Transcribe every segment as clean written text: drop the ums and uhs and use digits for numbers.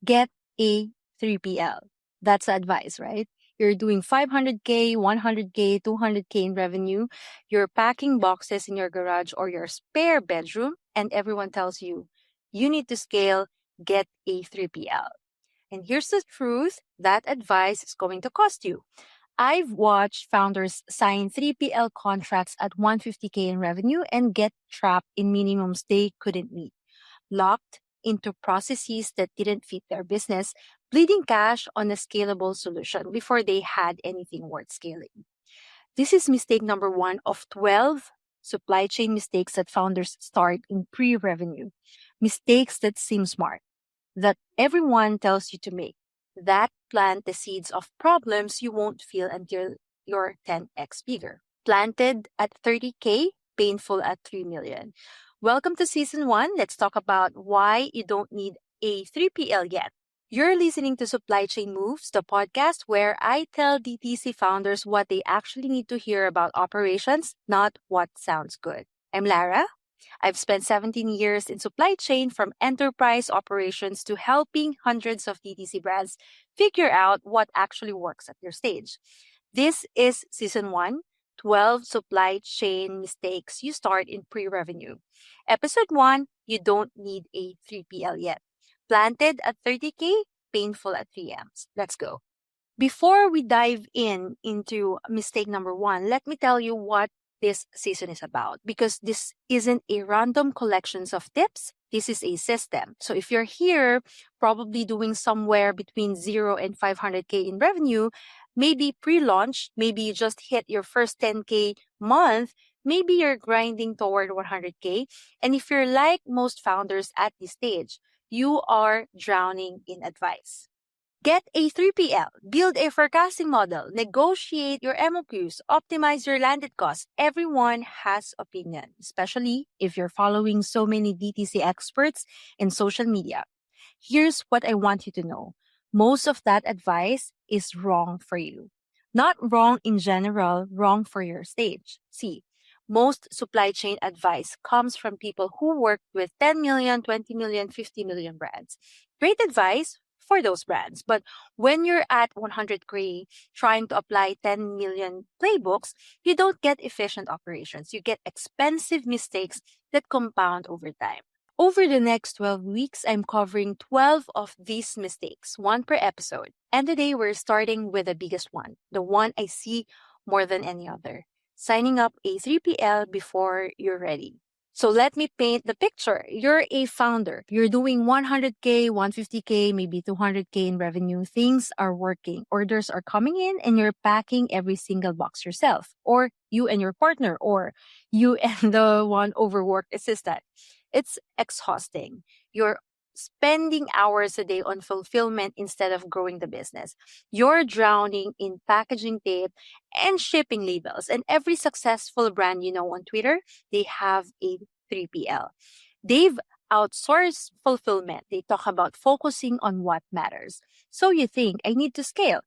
get a 3PL. That's the advice, right? You're doing 500K, 100K, 200K in revenue. You're packing boxes in your garage or your spare bedroom, and everyone tells you, you need to scale, get a 3PL. And here's the truth, that advice is going to cost you. I've watched founders sign 3PL contracts at 150K in revenue and get trapped in minimums they couldn't meet, locked into processes that didn't fit their business, bleeding cash on a scalable solution before they had anything worth scaling. This is mistake number one of 12 supply chain mistakes that founders start in pre-revenue. Mistakes that seem smart, that everyone tells you to make, that plant the seeds of problems you won't feel until you're 10x bigger. Planted at 30K, painful at 3 million. Welcome to season 1. Let's talk about why you don't need a 3PL yet. You're listening to Supply Chain Moves, the podcast where I tell DTC founders what they actually need to hear about operations, not what sounds good. I'm Lara. I've spent 17 years in supply chain, from enterprise operations to helping hundreds of DTC brands figure out what actually works at their stage. This is season 1, 12 supply chain mistakes you start in pre-revenue. Episode 1, you don't need a 3PL yet. Planted at 30K, painful at 3Ms. Let's go. Before we dive into mistake number 1, let me tell you what this season is about, because this isn't a random collections of tips. This is a system. So if you're here probably doing somewhere between 0 and 500K in revenue, maybe pre-launch, maybe you just hit your first 10K month, maybe you're grinding toward 100K. And if you're like most founders at this stage, you are drowning in advice. Get a 3PL, build a forecasting model, negotiate your MOQs, optimize your landed costs. Everyone has opinion, especially if you're following so many DTC experts in social media. Here's what I want you to know. Most of that advice is wrong for you. Not wrong in general, wrong for your stage. See, most supply chain advice comes from people who work with 10 million, 20 million, 50 million brands. Great advice for those brands. But when you're at 100K trying to apply 10 million playbooks, you don't get efficient operations. You get expensive mistakes that compound over time. Over the next 12 weeks, I'm covering 12 of these mistakes, one per episode. And today we're starting with the biggest one, the one I see more than any other: signing up a 3PL before you're ready. So let me paint the picture. You're a founder. You're doing 100K, 150K, maybe 200K in revenue. Things are working. Orders are coming in and you're packing every single box yourself, or you and your partner, or you and the one overworked assistant. It's exhausting. You're spending hours a day on fulfillment instead of growing the business. You're drowning in packaging tape and shipping labels. And every successful brand you know on Twitter, they have a 3PL. They've outsourced fulfillment. They talk about focusing on what matters. So you think, I need to scale.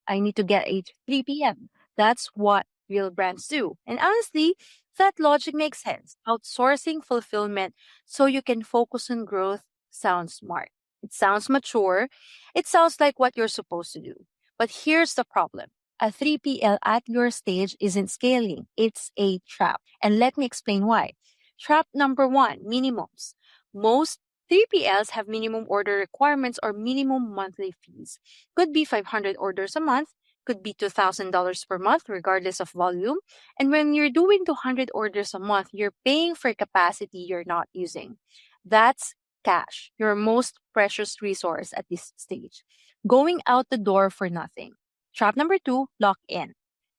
I need to get a 3PM. That's what real brands do. And honestly, that logic makes sense. Outsourcing fulfillment so you can focus on growth sounds smart. It sounds mature. It sounds like what you're supposed to do. But here's the problem. A 3PL at your stage isn't scaling. It's a trap. And let me explain why. Trap number 1, minimums. Most 3PLs have minimum order requirements or minimum monthly fees. Could be 500 orders a month, could be $2,000 per month, regardless of volume. And when you're doing 200 orders a month, you're paying for capacity you're not using. That's cash, your most precious resource at this stage, going out the door for nothing. Trap number 2, lock in.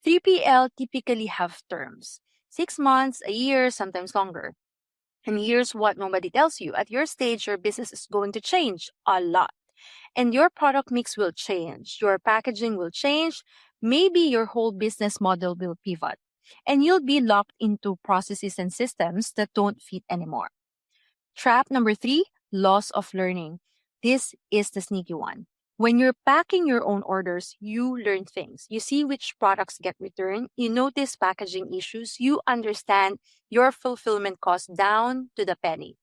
3PL typically have terms: 6 months, a year, sometimes longer. And here's what nobody tells you. At your stage, your business is going to change a lot. And your product mix will change. Your packaging will change. Maybe your whole business model will pivot. And you'll be locked into processes and systems that don't fit anymore. Trap number 3, loss of learning. This is the sneaky one. When you're packing your own orders, you learn things. You see which products get returned. You notice packaging issues. You understand your fulfillment costs down to the penny.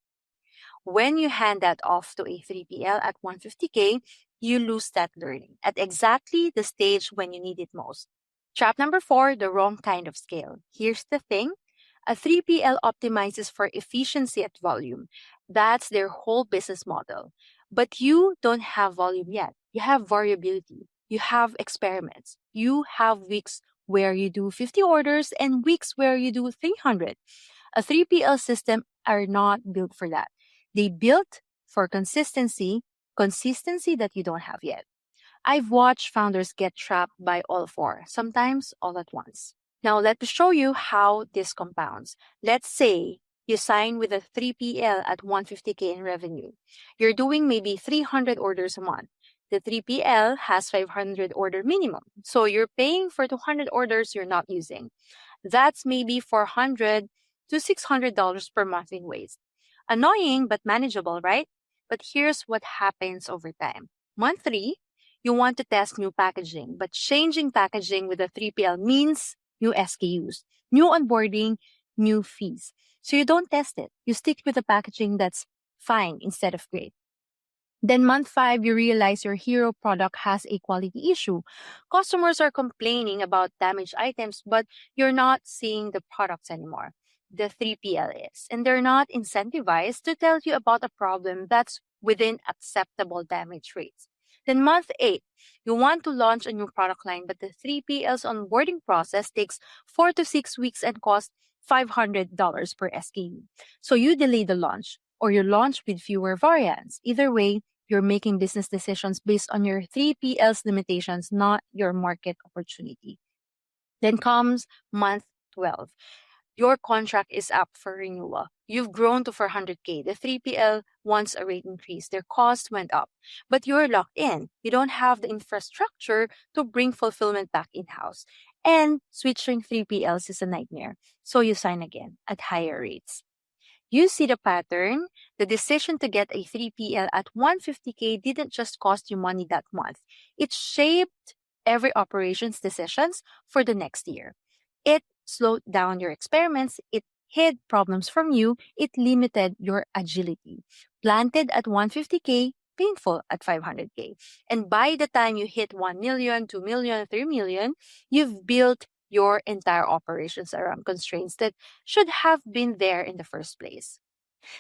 When you hand that off to a 3PL at 150K, you lose that learning at exactly the stage when you need it most. Trap number 4, the wrong kind of scale. Here's the thing. A 3PL optimizes for efficiency at volume. That's their whole business model. But you don't have volume yet. You have variability. You have experiments. You have weeks where you do 50 orders and weeks where you do 300. A 3PL system are not built for that. They built for consistency that you don't have yet. I've watched founders get trapped by all four, sometimes all at once. Now, let me show you how this compounds. Let's say you sign with a 3PL at 150K in revenue. You're doing maybe 300 orders a month. The 3PL has 500 order minimum. So you're paying for 200 orders you're not using. That's maybe $400 to $600 per month in waste. Annoying but manageable, right? But here's what happens over time. Month 3, you want to test new packaging, but changing packaging with a 3PL means new SKUs, new onboarding, new fees. So you don't test it. You stick with the packaging that's fine instead of great. Then month 5, you realize your hero product has a quality issue. Customers are complaining about damaged items, but you're not seeing the products anymore. The 3PL is. And they're not incentivized to tell you about a problem that's within acceptable damage rates. Then month 8, you want to launch a new product line, but the 3PL's onboarding process takes 4 to 6 weeks and costs $500 per SKU. So you delay the launch, or you launch with fewer variants. Either way, you're making business decisions based on your 3PL's limitations, not your market opportunity. Then comes month 12. Your contract is up for renewal. You've grown to 400K. The 3PL wants a rate increase. Their cost went up, but you're locked in. You don't have the infrastructure to bring fulfillment back in-house. And switching 3PLs is a nightmare. So you sign again at higher rates. You see the pattern? The decision to get a 3PL at 150K didn't just cost you money that month. It shaped every operations decisions for the next year. It slowed down your experiments. It hid problems from you. It limited your agility. Planted at 150K, painful at 500K. And by the time you hit 1 million, 2 million, 3 million, you've built your entire operations around constraints that should have been there in the first place.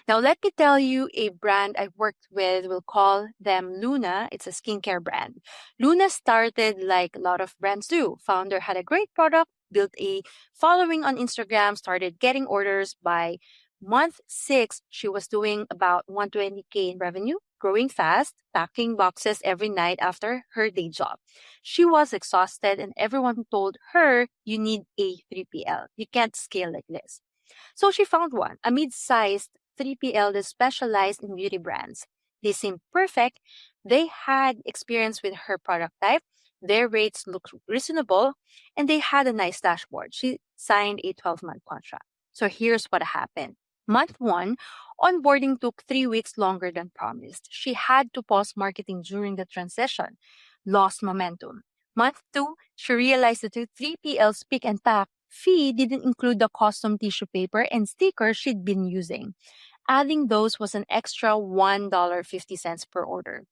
Now, let me tell you a brand I've worked with. We'll call them Luna. It's a skincare brand. Luna started like a lot of brands do. Founder had a great product, built a following on Instagram, started getting orders. By month 6, she was doing about 120K in revenue, growing fast, packing boxes every night after her day job. She was exhausted and everyone told her, you need a 3PL. You can't scale like this. So she found one, a mid-sized 3PL that specialized in beauty brands. They seemed perfect. They had experience with her product type. Their rates looked reasonable, and they had a nice dashboard. She signed a 12-month contract. So here's what happened. Month 1, onboarding took 3 weeks longer than promised. She had to pause marketing during the transition, lost momentum. Month 2, she realized that the 3PL's pick and pack fee didn't include the custom tissue paper and stickers she'd been using. Adding those was an extra $1.50 per order.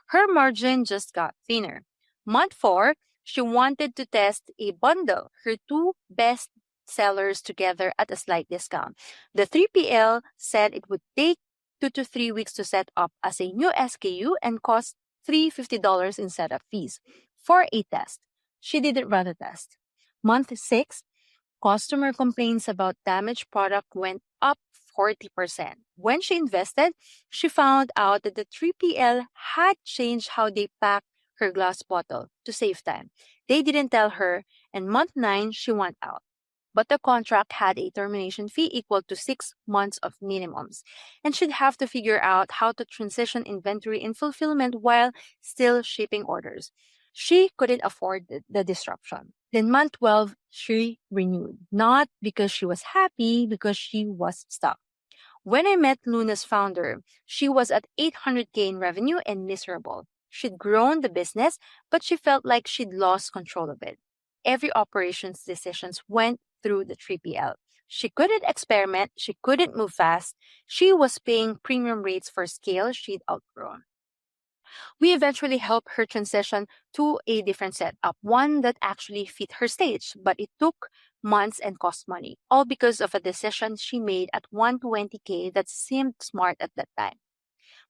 Her margin just got thinner. Month 4, she wanted to test a bundle, her 2 best sellers together at a slight discount. The 3PL said it would take 2 to 3 weeks to set up as a new SKU and cost $350 in setup fees for a test. She didn't run a test. Month 6, customer complaints about damaged product went up 40%. When she invested, she found out that the 3PL had changed how they packed her glass bottle to save time. They didn't tell her, and month 9, she went out. But the contract had a termination fee equal to 6 months of minimums, and she'd have to figure out how to transition inventory and fulfillment while still shipping orders. She couldn't afford the disruption. Then month 12, she renewed, not because she was happy, because she was stuck. When I met Luna's founder, she was at 800K in revenue and miserable. She'd grown the business, but she felt like she'd lost control of it. Every operations decisions went through the 3PL. She couldn't experiment. She couldn't move fast. She was paying premium rates for scale she'd outgrown. We eventually helped her transition to a different setup, one that actually fit her stage, but it took months and cost money, all because of a decision she made at 120K that seemed smart at that time.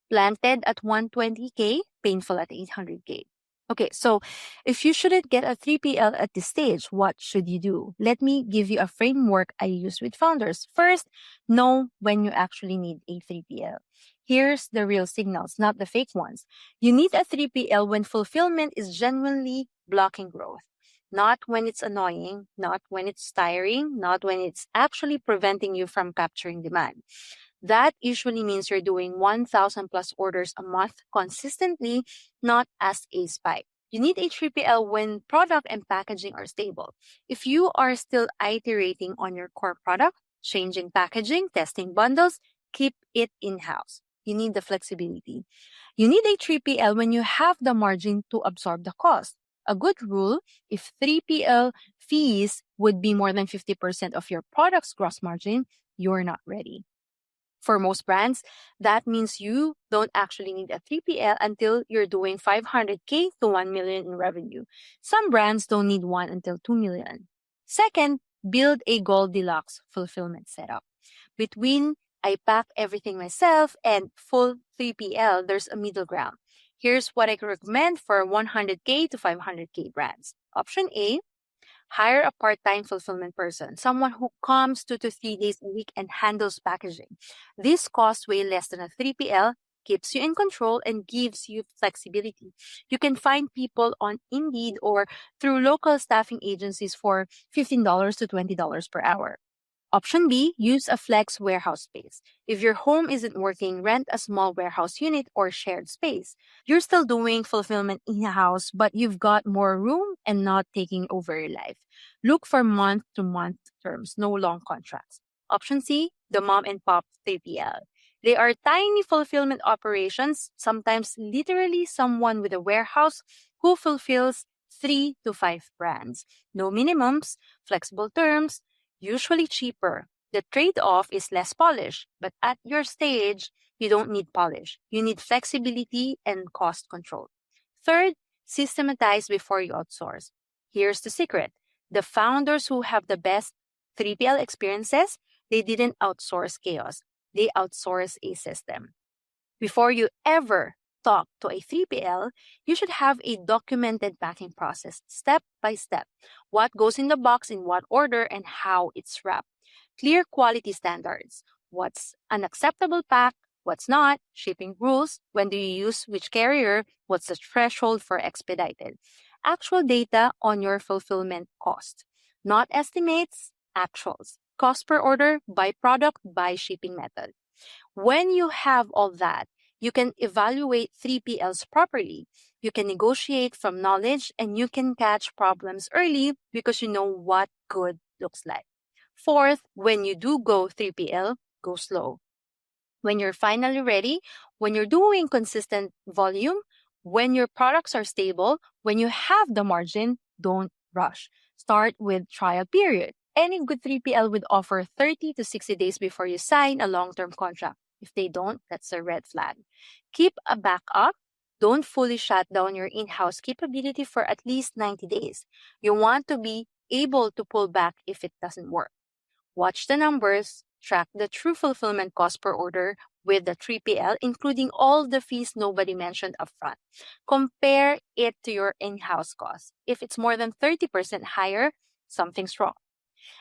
Planted at 120K, painful at 800K. Okay, so if you shouldn't get a 3PL at this stage, what should you do? Let me give you a framework I use with founders. First, know when you actually need a 3PL. Here's the real signals, not the fake ones. You need a 3PL when fulfillment is genuinely blocking growth. Not when it's annoying, not when it's tiring, not when it's actually preventing you from capturing demand. That usually means you're doing 1,000 plus orders a month consistently, not as a spike. You need a 3PL when product and packaging are stable. If you are still iterating on your core product, changing packaging, testing bundles, keep it in-house. You need the flexibility. You need a 3PL when you have the margin to absorb the cost. A good rule, if 3PL fees would be more than 50% of your product's gross margin, you're not ready. For most brands, that means you don't actually need a 3PL until you're doing 500K to 1 million in revenue. Some brands don't need one until 2 million. Second, build a Goldilocks fulfillment setup. Between I pack everything myself and full 3PL, there's a middle ground. Here's what I recommend for 100K to 500K brands. Option A, hire a part-time fulfillment person, someone who comes 2 to 3 days a week and handles packaging. This costs way less than a 3PL, keeps you in control, and gives you flexibility. You can find people on Indeed or through local staffing agencies for $15 to $20 per hour. Option B, use a flex warehouse space. If your home isn't working, rent a small warehouse unit or shared space. You're still doing fulfillment in-house, but you've got more room and not taking over your life. Look for month-to-month terms, no long contracts. Option C, the mom and pop 3PL. They are tiny fulfillment operations, sometimes literally someone with a warehouse who fulfills 3 to 5 brands. No minimums, flexible terms, usually cheaper. The trade-off is less polish, but at your stage, you don't need polish. You need flexibility and cost control. Third, systematize before you outsource. Here's the secret. The founders who have the best 3PL experiences, they didn't outsource chaos. They outsource a system. Before you ever talk to a 3PL, you should have a documented packing process, step by step. What goes in the box, in what order, and how it's wrapped. Clear quality standards. What's an acceptable pack, what's not, shipping rules, when do you use which carrier, what's the threshold for expedited. Actual data on your fulfillment cost. Not estimates, actuals. Cost per order, by product, by shipping method. When you have all that, you can evaluate 3PLs properly. You can negotiate from knowledge and you can catch problems early because you know what good looks like. Fourth, when you do go 3PL, go slow. When you're finally ready, when you're doing consistent volume, when your products are stable, when you have the margin, don't rush. Start with trial period. Any good 3PL would offer 30 to 60 days before you sign a long-term contract. If they don't, that's a red flag. Keep a backup. Don't fully shut down your in-house capability for at least 90 days. You want to be able to pull back if it doesn't work. Watch the numbers, track the true fulfillment cost per order with the 3PL, including all the fees nobody mentioned upfront. Compare it to your in-house cost. If it's more than 30% higher, something's wrong.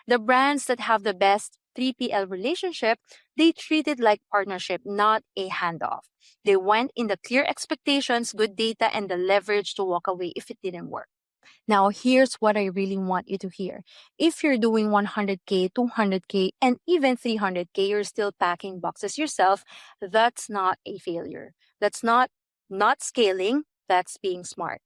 The brands that have the best 3PL relationship, they treat it like partnership, not a handoff. They went in the clear expectations, good data, and the leverage to walk away if it didn't work. Now, here's what I really want you to hear. If you're doing 100K, 200K, and even 300K, you're still packing boxes yourself, that's not a failure. That's not scaling, that's being smart.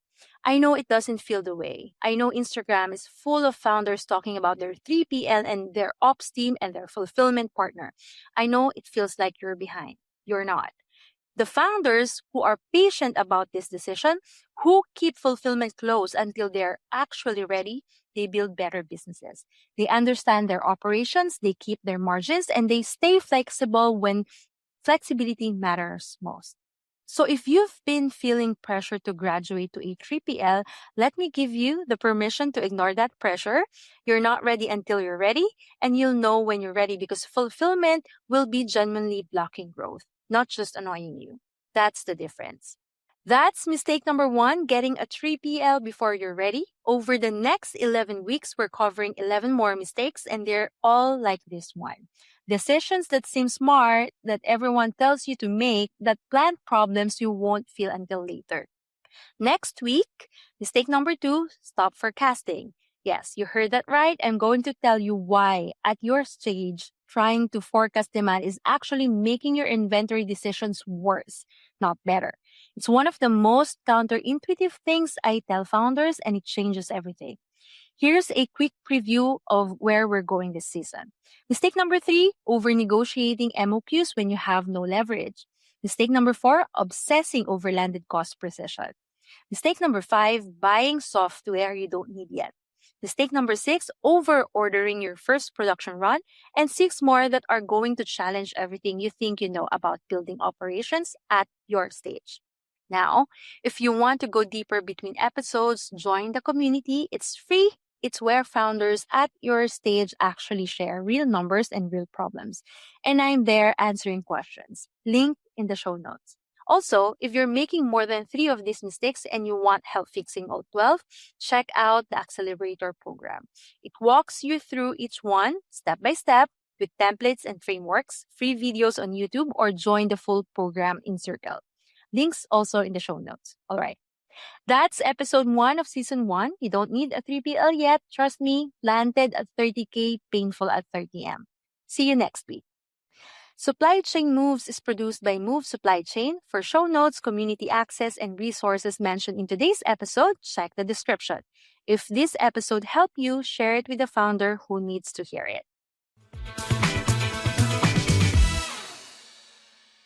I know it doesn't feel the way. I know Instagram is full of founders talking about their 3PL and their ops team and their fulfillment partner. I know it feels like you're behind. You're not. The founders who are patient about this decision, who keep fulfillment close until they're actually ready, they build better businesses. They understand their operations, they keep their margins, and they stay flexible when flexibility matters most. So if you've been feeling pressure to graduate to a 3PL, let me give you the permission to ignore that pressure. You're not ready until you're ready, and you'll know when you're ready because fulfillment will be genuinely blocking growth, not just annoying you. That's the difference. That's mistake number one, getting a 3PL before you're ready. Over the next 11 weeks, we're covering 11 more mistakes, and they're all like this one. Decisions that seem smart, that everyone tells you to make, that plant problems you won't feel until later. Next week, mistake number two, stop forecasting. Yes, you heard that right. I'm going to tell you why, at your stage, trying to forecast demand is actually making your inventory decisions worse, not better. It's one of the most counterintuitive things I tell founders, and it changes everything. Here's a quick preview of where we're going this season. Mistake number three, over negotiating MOQs when you have no leverage. Mistake number four, obsessing over landed cost precision. Mistake number five, buying software you don't need yet. Mistake number six, over ordering your first production run. And six more that are going to challenge everything you think you know about building operations at your stage. Now, if you want to go deeper between episodes, join the community. It's free. It's where founders at your stage actually share real numbers and real problems. And I'm there answering questions. Link in the show notes. Also, if you're making more than 3 of these mistakes and you want help fixing all 12, check out the Accelerator program. It walks you through each one step by step with templates and frameworks, free videos on YouTube, or join the full program in Circle. Links also in the show notes. All right. That's episode 1 of season 1. You don't need a 3PL yet. Trust me, planted at 30K, painful at 30M. See you next week. Supply Chain Moves is produced by Move Supply Chain. For show notes, community access, and resources mentioned in today's episode, check the description. If this episode helped you, share it with a founder who needs to hear it.